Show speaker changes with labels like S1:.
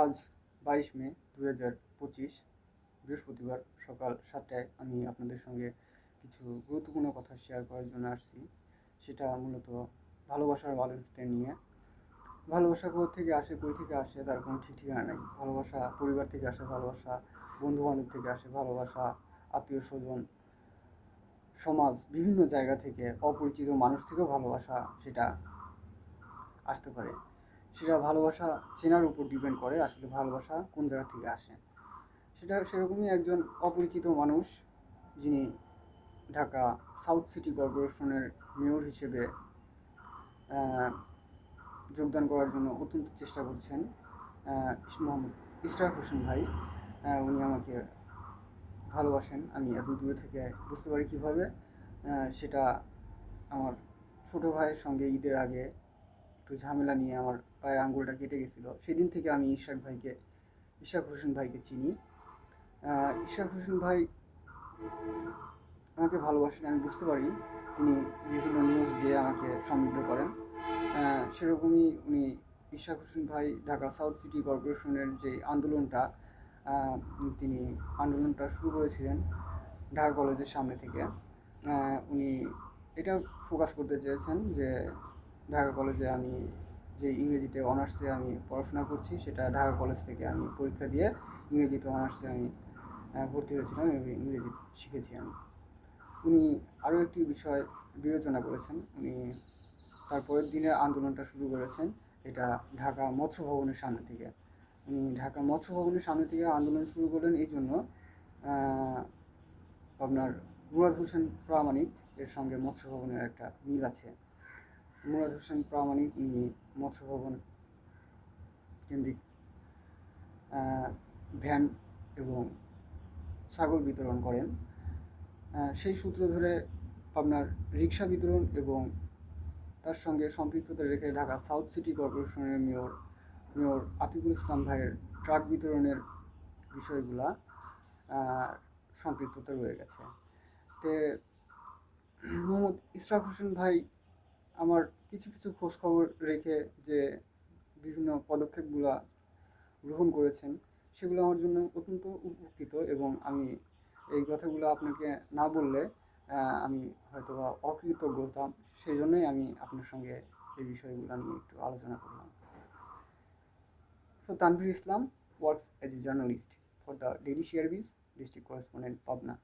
S1: আজ 22 মে 2025 বৃহস্পতিবার সকাল 7টায় আমি আপনাদের সঙ্গে কিছু গুরুত্বপূর্ণ কথা শেয়ার করার জন্য আসছি। সেটা মূলত ভালোবাসার মানুষদের নিয়ে। ভালোবাসা কোথা থেকে আসে, কই থেকে আসে তার কোনো ঠিক ঠিকানা নেই। ভালোবাসা পরিবার থেকে আসে, ভালোবাসা বন্ধুবান্ধব থেকে আসে, ভালোবাসা আত্মীয় স্বজন, সমাজ, বিভিন্ন জায়গা থেকে, অপরিচিত মানুষ থেকেও ভালোবাসা সেটা আসতে পারে। সেটা ভালোবাসা চেনার উপর ডিপেন্ড করে আসলে ভালোবাসা কোন জায়গা থেকে আসে। সেটা সেরকমই একজন অপরিচিত মানুষ, যিনি ঢাকা সাউথ সিটি কর্পোরেশনের মেয়র হিসেবে যোগদান করার জন্য অত্যন্ত চেষ্টা করছেন, মোহাম্মদ ইশরাক হোসেন ভাই। উনি আমাকে ভালোবাসেন, আমি এত দূরে থেকে বুঝতে পারি কীভাবে। সেটা আমার ছোটো ভাইয়ের সঙ্গে ঈদের আগে একটু ঝামেলা নিয়ে আমার পায়ের আঙুলটা কেটে গেছিলো। সেদিন থেকে আমি ইশরাক হোসেন ভাইকে চিনি। ইশরাক হোসেন ভাই আমাকে ভালোবাসেন, আমি বুঝতে পারি। তিনি বিভিন্ন নিউজ দিয়ে আমাকে সমৃদ্ধ করেন। সেরকমই উনি ইশরাক হোসেন ভাই ঢাকা সাউথ সিটি কর্পোরেশনের যে আন্দোলনটা, তিনি আন্দোলনটা শুরু করেছিলেন ঢাকা কলেজের সামনে থেকে। উনি এটা ফোকাস করতে চেয়েছেন যে ঢাকা কলেজে আমি যে ইংরেজিতে অনার্সে আমি পড়াশোনা করছি, সেটা ঢাকা কলেজ থেকে আমি পরীক্ষা দিয়ে ইংরেজিতে অনার্সে আমি ভর্তি হয়েছিলাম এবং ইংরেজি শিখেছি আমি। উনি আরও একটি বিষয় বিবেচনা করেছেন। উনি তারপরের দিনের আন্দোলনটা শুরু করেছেন এটা ঢাকা মৎস্য ভবনের সামনে থেকে। উনি ঢাকা মৎস্য ভবনের সামনে থেকে আন্দোলন শুরু করলেন এই জন্য, আপনার মুরাদ হোসেন প্রামাণিক এর সঙ্গে মৎস্য ভবনের একটা মিল আছে। মুরাদ হোসেন প্রামাণিক উনি মৎস্য ভবন কেন্দ্রিক ভ্যান এবং ছাগল বিতরণ করেন। সেই সূত্র ধরে আপনার রিক্সা বিতরণ এবং তার সঙ্গে সম্পৃক্ততা রেখে ঢাকা সাউথ সিটি কর্পোরেশনের মেয়র আতিকুল ইসলাম ভাইয়ের ট্রাক বিতরণের বিষয়গুলা সম্পৃক্ততা রয়ে গেছে। তে মোহাম্মদ ইশরাক হোসেন ভাই আমার কিছু কিছু খোঁজখবর রেখে যে বিভিন্ন পদক্ষেপগুলা গ্রহণ করেছেন, সেগুলো আমার জন্য অত্যন্ত উপকৃত এবং আমি এই কথাগুলো আপনাকে না বললে আমি হয়তো বা অকৃতজ্ঞ হতাম। সেই জন্যই আমি আপনার সঙ্গে এই বিষয়গুলো নিয়ে একটু আলোচনা করলাম। So Tanvir Islam works as a journalist for the Daily Shearbiz, district correspondent, Pabna.